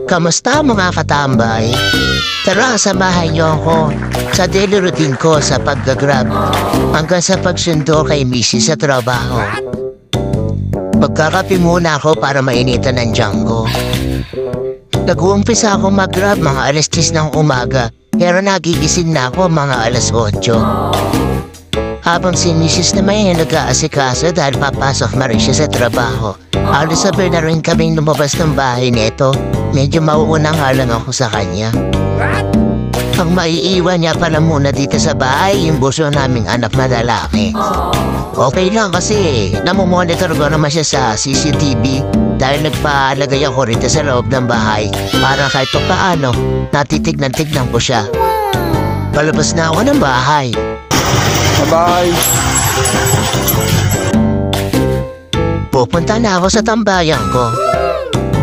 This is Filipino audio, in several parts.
Kamusta mga katambay? Tara, samahan niyo ako sa daily routine ko sa pag-grab hanggang sa pagsundo kay Mrs. sa trabaho. Magkakape muna ako para mainitan ng Django. Nag-uumpisa ako mag-grab mga alas 10 ng umaga pero nagigising na ako mga alas 8. Habang si Mrs. naman ay nag-aasikaso dahil papasok na rin siya sa trabaho. Halos sabay na rin kaming lumabas ng bahay nito. Medyo mauunang halang ako sa kanya. Ang maiiwan niya pala muna dito sa bahay yung buso naming anak na lalaki. Okay lang kasi namomonitor ko naman siya sa CCTV dahil nagpaalagay ako rito sa loob ng bahay para kahit pa paano natitignan-tignan ko siya. Palabas na ako ng bahay. Bye-bye! Pupunta na ako sa tambayan ko.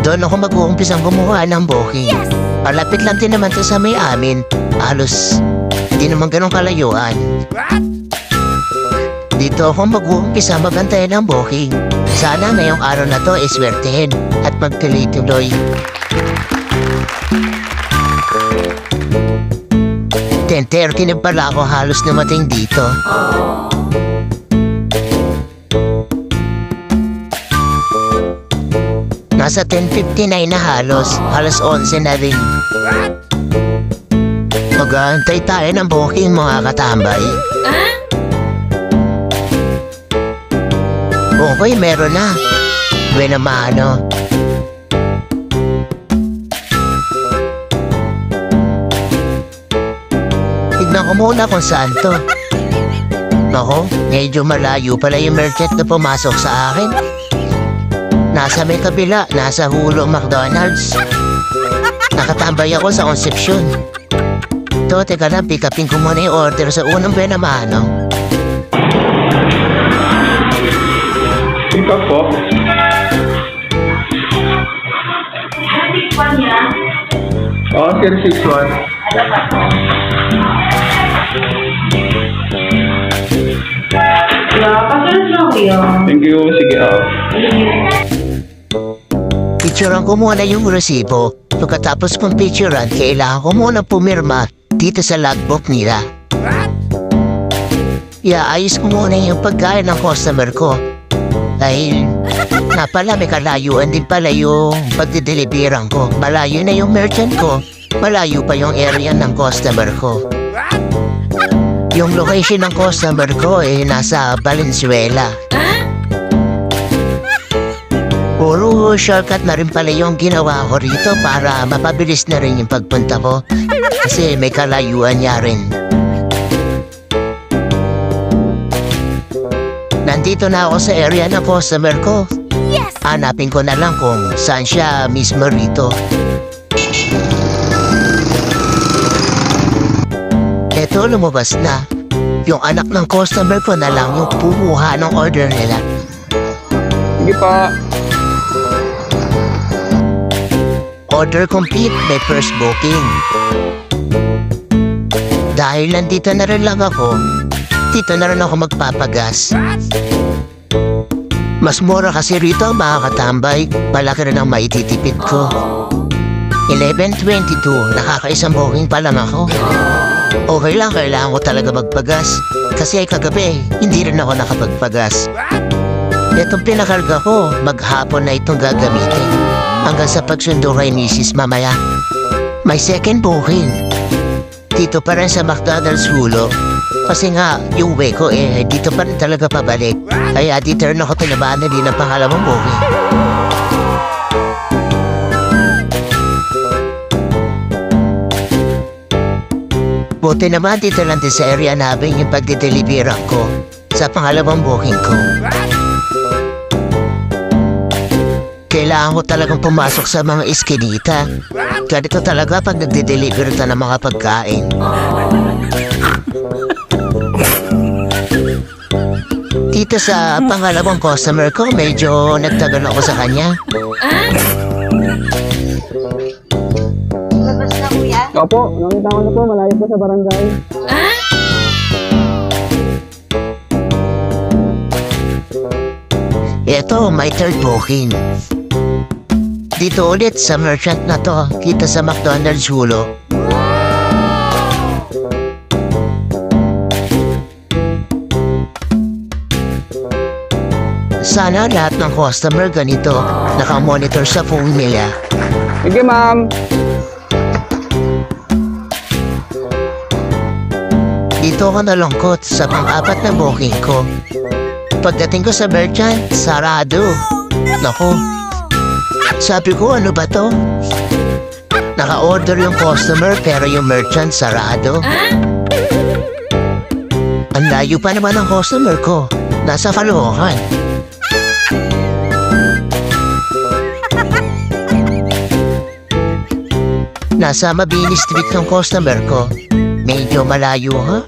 Doon ako mag-uumpisang gumawa ng booking. Palapit lang din naman to sa may amin. Halos, hindi naman ganun kalayuan. Dito ako mag-uumpisa magantay ng booking. Sana ngayong araw na to iswertehin at magtuloy-tuloy. 10:30 na pala ako halos namating dito. Nasa 10:59 na halos 11 na rin. Mag-aantay tayo ng booking mga katambay. Okay, meron na. Buena mano. Tignan ko muna kung saan to. Nako, medyo malayo pala yung merchant na pumasok sa akin. Nasa may kabila, nasa Hulo McDonald's. Nakatambay ako sa Concepcion. Teka lang, pick upin ko muna yung order sa unang buena mano. Pick up po. Oo, 061. Thank you, sige Picturean ko muna yung resibo. Pagkatapos kong picturean, kailangan ko muna pumirma dito sa logbook nila. Iayos ko muna yung pagkain ng customer ko. Dahil napala may kalayuan din pala yung pagdideliveran ko. Malayo na yung merchant ko. Malayo pa yung area ng customer ko. Yung location ng customer ko nasa Valenzuela. Puro shortcut na rin pala yung ginawa ko rito para mapabilis na rin yung pagpunta ko. Kasi may kalayuan niya rin. Nandito na ako sa area ng customer ko. Yes! Hanapin ko na lang kung saan siya mismo rito. Eto, lumabas na. Yung anak ng customer ko na lang yung pumuha ng order nila. Sige pa. Order complete, may first booking. Dahil nandito na rin lang ako, dito na rin ako magpapagas. Mas mura kasi rito mga katambay, malaki rin ang maititipid ko. 11:22, nakakaisang booking pa lang ako. Okay lang, kailangan ko talaga magpagas. Kasi ay kagabi, hindi rin ako nakapagpagas. Itong pinakarga ko, maghapon na itong gagamitin. Hanggang sa pagsundo kay Mrs. mamaya. May second booking. Dito pa rin sa McDonald's Hulo. Kasi nga, yung way ko dito pa rin talaga pabalik. Kaya dito rin ako tinabahan na din ang pangalawang booking. Buti naman dito lang din sa area namin yung pagdideliveran ko sa pangalawang booking ko. Kailangan ko talagang pumasok sa mga iskinita. Ganito talaga pag nagde-deliver ka ng mga pagkain. Dito sa pangalawang customer ko, medyo nagtagal ako sa kanya. Labas na kuya? Opo, nakita ko na po, malayo po sa barangay. Ito, may third booking. Dito ulit sa merchant na to, kita sa McDonald's Hulo. Sana lahat ng customer ganito, nakamonitor sa phone nila. Sige, ma'am. Dito ako nalungkot sa pang-apat na booking ko. Pagdating ko sa merchant, sarado. Naku, sabi ko ano ba to? Naka-order yung customer pero yung merchant sarado. Ang layo pa naman ang customer ko. Nasa Caloocan. Nasa Mabini Street ng customer ko. Medyo malayo, ha?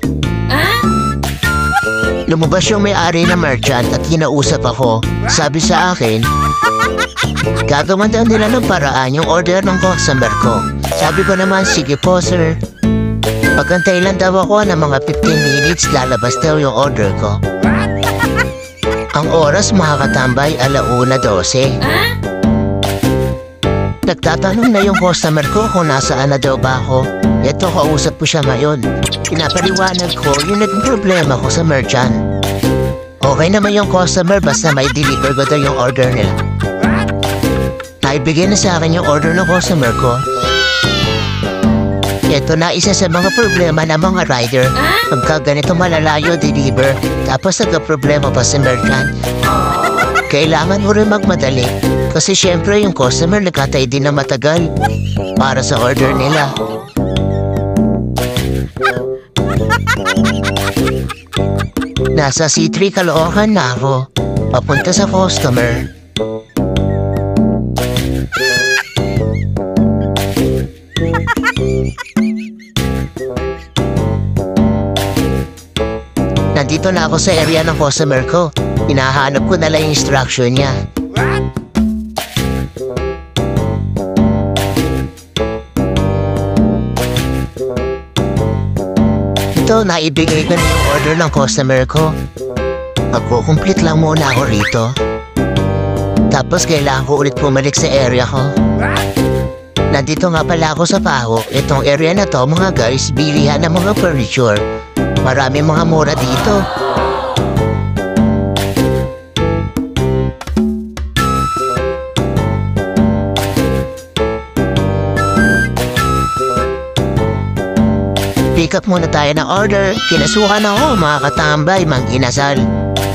Lumabas yung may-ari na merchant at kinausap ako. Sabi sa akin, gagawan daw nila ng paraan yung order ng customer ko. Sabi ko naman, sige po, sir. Pagkantay lang daw ako ng mga 15 minutes, lalabas daw yung order ko. Ang oras makakatambay 1:12. Nagtatanong na yung customer ko kung nasaan na daw ba ako. Ito, kausap ko siya ngayon. Pinapaliwanag ko yung naging problema ko sa merchant. Okay naman yung customer basta may deliver ko daw yung order nila. Naibigay na sa akin yung order ng customer ko. Ito na isa sa mga problema ng mga rider. Pagka ganito malalayo deliver, tapos nagka-problema pa sa merchant. Kailangan mo rin magmadali. Kasi syempre yung customer nagkatay din na matagal para sa order nila. Nasa C3 Caloocan na ako, papunta sa customer. Nandito na ako sa area ng customer ko. Hinahanap ko na lang yung instruction niya. Ito, naibigay ko na yung order ng customer ko. Magkukumplete lang muna ako rito. Tapos kailangan ko ulit pumalik sa area ko. Nandito nga pala ako sa Paho. Itong area na to, mga guys, bilihan ng mga furniture. Marami mga mura dito. Pick up muna tayo ng order. Kinasukan ako mga katambay, Mang Inasal.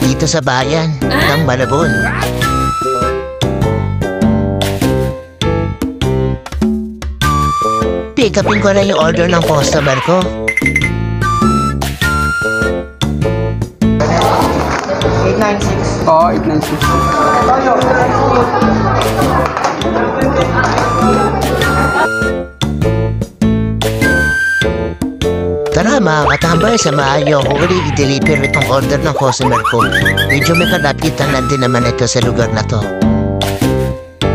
Dito sa bayan ng Malabon. Pick upin ko na yung order ng customer ko. Oo, 896. Tara mga katambay, samahan niyo ako ulit i-deliver itong order ng customer ko. Medyo may kalapitan lang din naman ito sa lugar na to.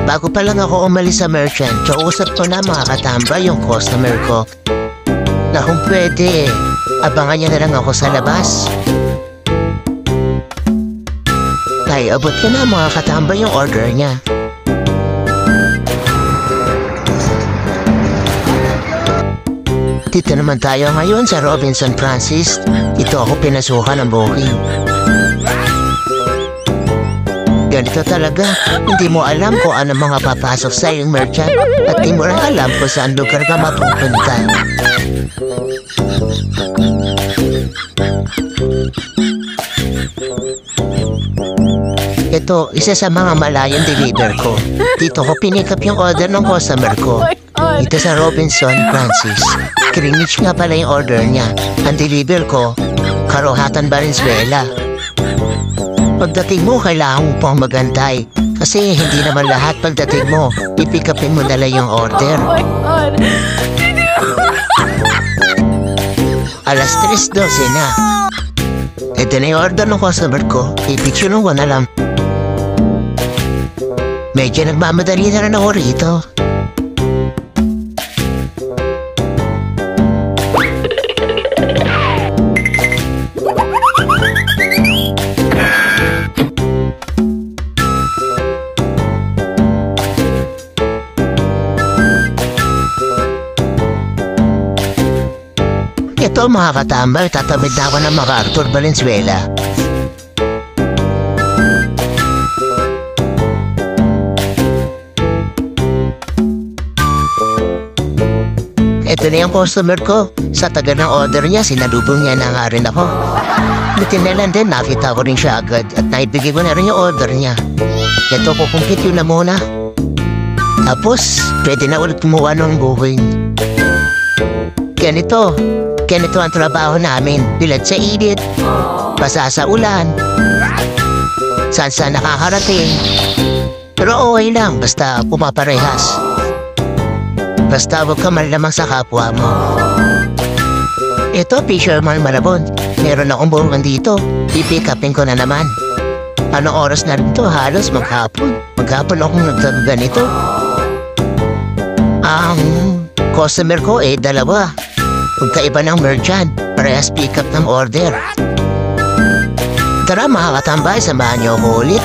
Bago pa lang ako umalis sa merchant, kausap ko na mga katambay yung customer ko. Na kung pwede, abangan niya na lang ako sa labas. Ay, abot ka na mga katambay yung order niya. Dito naman tayo ngayon sa Robinson Francis. Ito ako pinasukan ng booking. Ganito talaga, hindi mo alam kung ano mga papasok sa iyong merchant at di mo rin alam kung saan lugar ka mapupunta. Ito, isa sa mga malayong deliver ko. Dito ko pinick up yung order ng customer ko. Dito sa Robinson Francis. Greenwich nga pala yung order niya. Ang deliver ko, Karohatan, Valenzuela. Pagdating mo, kailangan mo pang magantay. Kasi hindi naman lahat pagdating mo, i-pick upin mo na lang yung order. Alas 3:12 na. Ito na yung order ng customer ko. I-picture ko na lang. Medyo nagmamadali na rin ako rito. Ito mga katambay, tatamid na ako ng MacArthur Valenzuela. Ito na yung customer ko. Sa taga ng order niya, sinalubong niya na nga rin ako. Buti na lang din, nakita ko rin siya agad at naibigay ko na rin yung order niya. Ito, kukumpit yun na muna. Tapos, pwede na ulit kumuha ng booking. Ganito ang trabaho namin. Bilad sa init, basa sa ulan, saan nakakarating. Pero okay lang, basta pumaparehas. Basta huwag ka malamang sa kapwa mo. Ito, Fisherman Malabon. Meron akong buwan dito. Pipick upin ko na naman. Anong oras na rin to? Halos maghapon. Maghapon akong nagkaganito. Ang customer ko dalawa. Magkaiba ng merchant. Parehas pick up ng order. Tara mga katambay, samahan niyo ako ulit.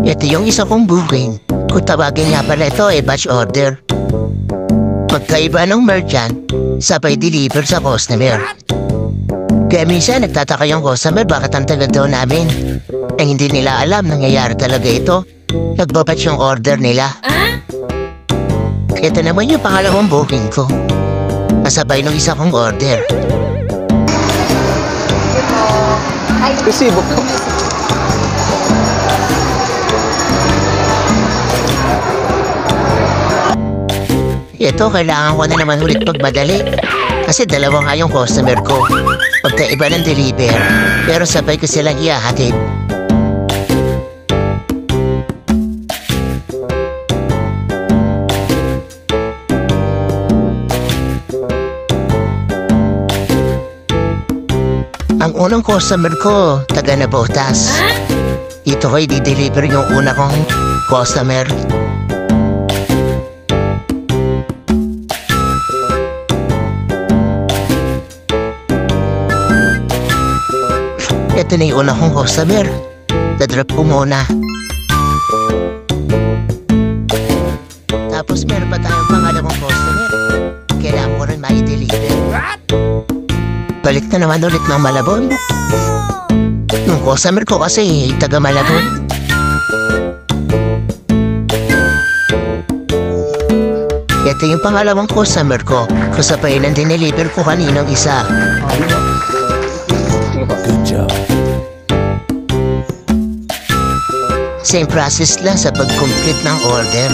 Ito yung isa kong booking. Kung tawagin nga pala ito batch order. Magkaiba ng merchant, sabay deliver sa customer. Kaya minsan nagtataka yung customer bakit ang tagal daw namin. Hindi nila alam nangyayari talaga ito. Nagbabatch yung order nila. Ito naman yung pangalawang booking ko. Kasabay ng isa kong order. Resibo po. Ito, kailangan ko na naman ulit magmadali. Kasi dalawa nga yung customer ko. Pagkaiba ng deliver. Pero sabay ko silang ihahatid. Ang unang customer ko, taga Navotas. Ito ko'y di-deliver yung una kong customer. Ito na yung una kong customer. Dadrop ko muna. Tapos meron pa tayong pangalawang customer. Kailangan ko rin ma-deliver. Balik na naman ulit ng Malabon. Yung customer ko kasi taga Malabon. Ito yung pangalawang customer ko. Kasabay ng dineliver ko kaninang isa. Good job. Same process lang sa pag-complete ng order.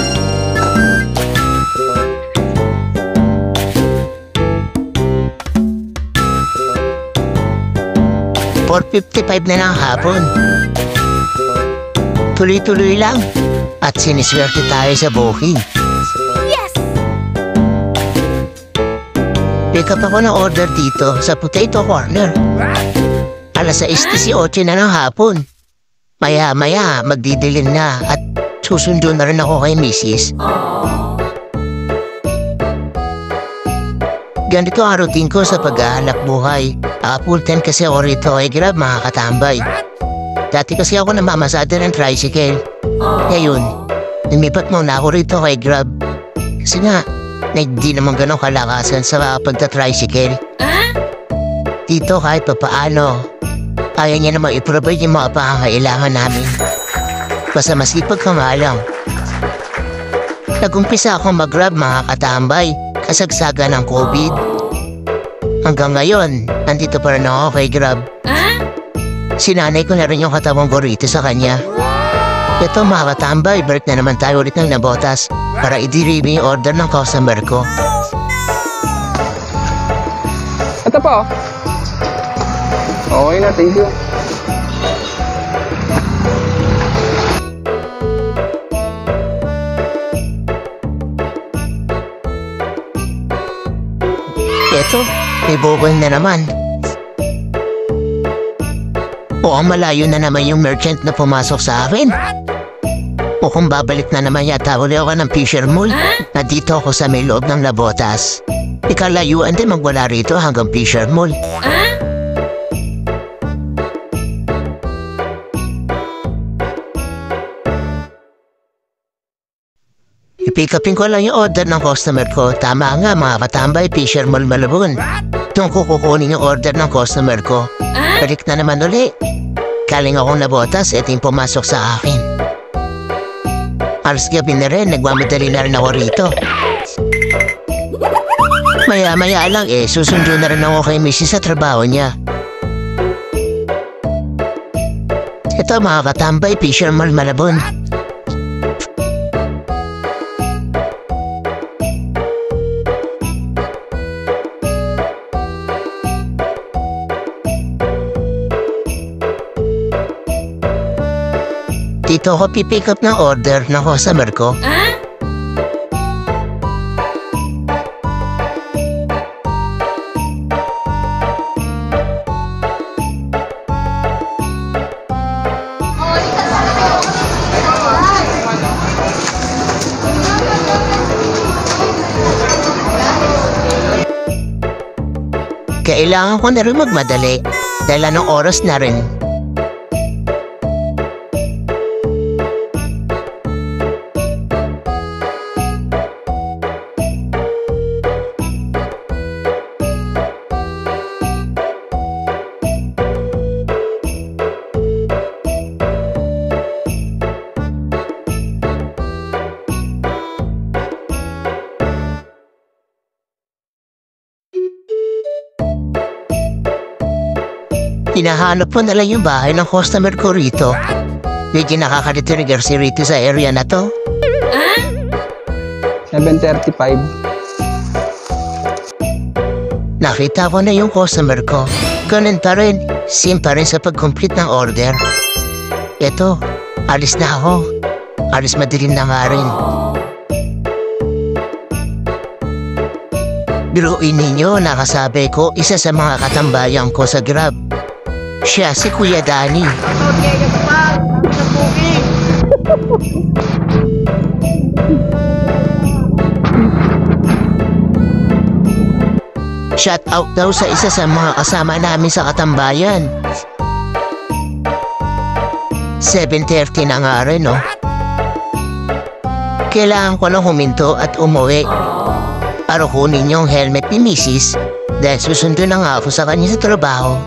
$4.55 na ng hapon. Tuloy-tuloy lang. At siniswerte tayo sa booking. Yes! Pick up ako ng order dito sa Potato Corner. Alas 6:18 na ng hapon. Maya-maya, magdidilim na at susundo na rin ako kay Mrs. Ganito ang routine ko sa paghahanap buhay. Full time kasi ako rito kay Grab mga katambay. Dati kasi ako namamasada ng tricycle. Ngayon, lumipat muna ako rito kay Grab. Kasi nga, hindi naman ganun kalakasan sa pagta-tricycle. Dito kahit papaano, kaya niya naman i-provide yung mga pangangailangan namin. Basta masipag ka nga lang. Nag-umpisa akong mag-Grab mga katambay, kasagsaga ng COVID. Hanggang ngayon, nandito pa rin ako kay Grab. Sinanay ko na rin yung katawang ko rito sa kanya. Ito mga katambay, balik na naman tayo ulit ng Navotas para i-deliver yung order ng customer ko. Ito po. Okay na, thank you. Eto, may booking na naman. Mukhang malayo na naman yung merchant na pumasok sa akin. Mukhang babalik na naman yata uli ako ng Fisher Mall na dito ako sa may loob ng Navotas. Ikalayuan din magwala rito hanggang Fisher Mall. I-pick upin ko lang yung order ng customer ko. Tama nga mga katambay, Fisher Mall Malabon. Doon ko kukunin yung order ng customer ko. Balik na naman uli. Kaling akong nabotas, eto yung pumasok sa akin. Alas gabi na rin, nagmamadali na rin ako rito. Maya-maya lang susundo na rin ako kay Mrs. sa trabaho niya. Ito mga katambay, Fisher Mall Malabon. Dito ako pipick up ng order ng customer ko. Kailangan ko na rin magmadali dahil anong oras na rin. Hinahanap po na lang yung bahay ng customer ko rito. Medyo nakaka-trigger si Rito sa area na to. 7:35. Nakita ko na yung customer ko. Ganun pa rin, same pa rin sa pag-complete ng order. Eto, alis na ako. Alis madilim na nga rin. Biruin ninyo, nakasabi ko isa sa mga katambayan ko sa Grab. Siya si Kuya Danny. Shout out daw sa isa sa mga kasama namin sa katambayan. 7:30 na nga rin, no? Kailangan ko lang huminto at umuwi para kunin yung helmet ni Mrs. dahil susundo na nga ako sa kanya sa trabaho.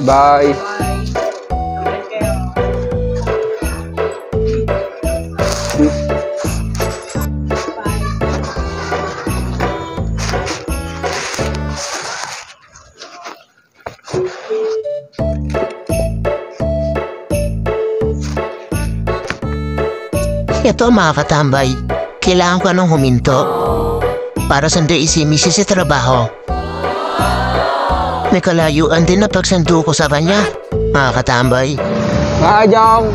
Bye. Ito mga katambay, kailangan ko nang huminto para sunduin si Mrs. sa trabaho. May kalayuan din na pagsandu ko sa kanya, mga katambay. Jong!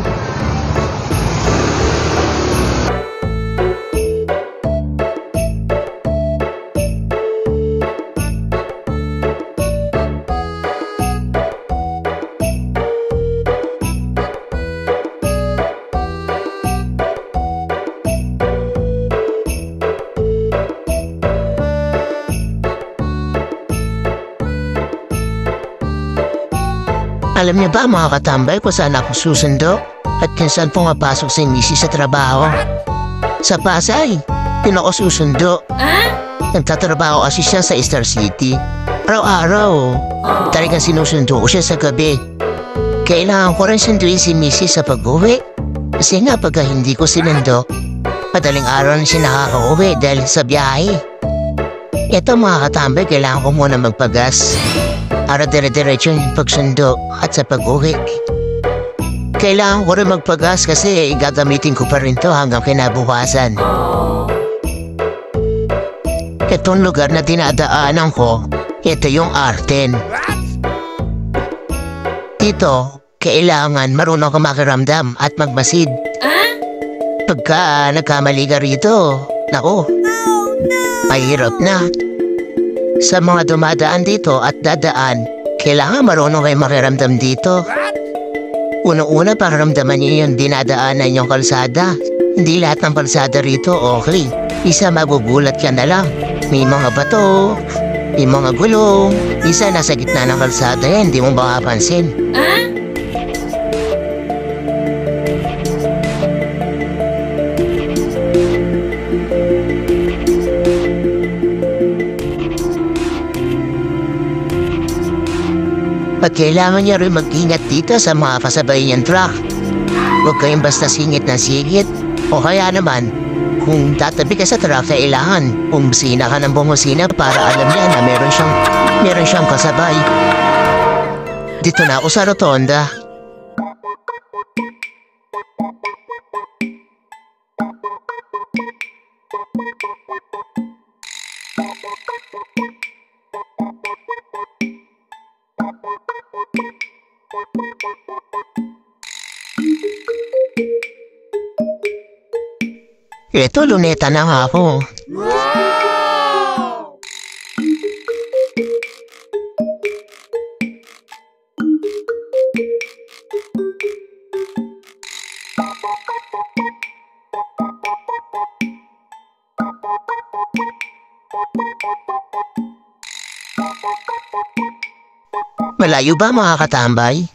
Alam niyo ba mga katambay kung saan ako susundo at kung saan pumapasok si Mrs. sa trabaho? Sa Pasay, yun ako susundo. Nagtatrabaho kasi siya sa Star City. Araw-araw, talagang sinusundo ko siya sa gabi. Kailangan ko rin sunduin si Mrs. sa pag-uwi. Kasi nga pagka hindi ko sinundo, madaling araw na siya nakaka-uwi dahil sa biyahe. Ito mga katambay, kailangan ko muna magpagas para dire-diretso yung pagsundo at sa pag-uwi. Kailangan ko rin magpagas kasi gagamitin ko pa rin to hanggang kinabukasan. Itong lugar na dinadaanan ko, ito yung Arten. Dito, kailangan marunong ka makiramdam at magmasid. Pagka nagkamali ka rito, naku, mahirap na. Sa mga dumadaan dito at dadaan, kailangan marunong kayo makiramdam dito. Unang-una, pakiramdaman niyo yung dinadaanan yung kalsada. Hindi lahat ng kalsada rito okay. Isa magugulat ka na lang. May mga bato, may mga gulong. Isa nasa gitna ng kalsada yan, hindi mo makapansin. At kailangan niya rin mag-ingat dito sa mga kasabay niyang truck. Huwag kayong basta singit na singit. O kaya naman, kung tatabi ka sa truck, kailangan bumusina ka ng bumusina para alam niya na meron siyang kasabay. Dito na ako sa rotonda. Ito, luneta na nga ako. Malayo ba mga katambay?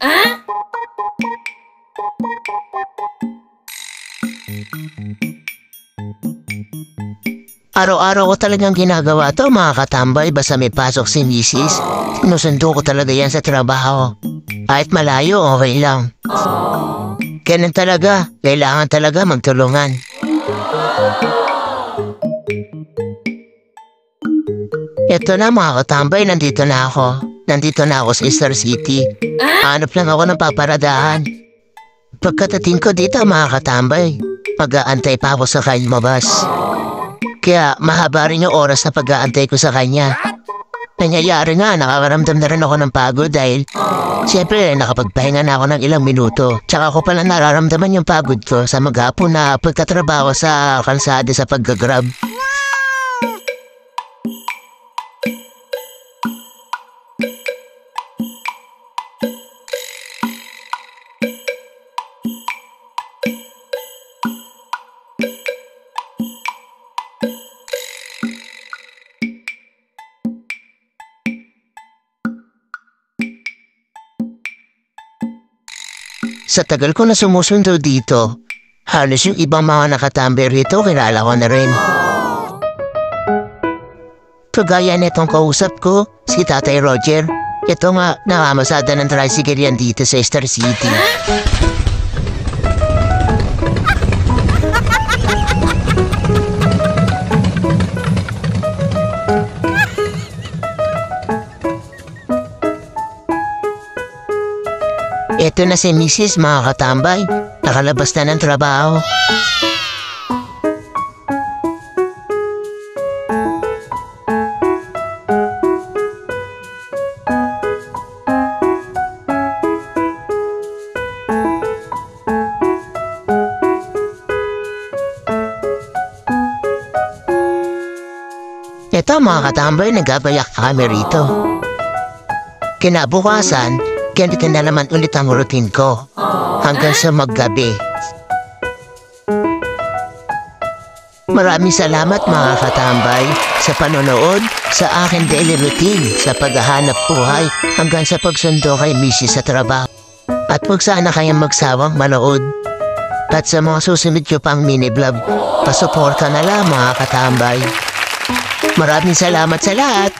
Araw-araw ko talagang ginagawa to mga katambay basta may pasok si misis. Sinusundo ko talaga yan sa trabaho. Kahit malayo, okay lang. Ganun talaga, kailangan talaga magtulungan. Ito na mga katambay, nandito na ako. Nandito na ako sa Star City. Hanap lang ako ng paparadahan. Pagkatating ko dito mga katambay, mag-aantay pa ako sa kanya mabas. Kaya mahaba rin yung oras na pag-aantay ko sa kanya. Nangyayari nga, nakakaramdam na rin ako ng pagod dahil siyempre nakapagpahinga na ako ng ilang minuto. Tsaka ko pala nararamdaman yung pagod ko sa maghapon na pagkatrabaho sa kalsada sa paggagrab. Sa tagal ko na sumusundo dito, halos yung ibang mga nakatambay rito kilala ko na rin. Kagaya nitong kausap ko, si Tatay Roger. Ito nga, nakamasada ng tricycle yan dito sa Star City. Ito na si Mrs. mga katambay. Nakalabas na ng trabaho. Ito mga katambay, nagabayak kami rito. Kinabukasan, ganito na naman ulit ang routine ko hanggang sa maggabi. Maraming salamat mga katambay sa panonood sa aking daily routine sa paghahanap buhay hanggang sa pagsundo kay Mrs. sa trabaho. At huwag sana kayong magsawang manood. At sa mga susunod ko pang mini-vlog, pasuporta na lang mga katambay. Maraming salamat sa lahat!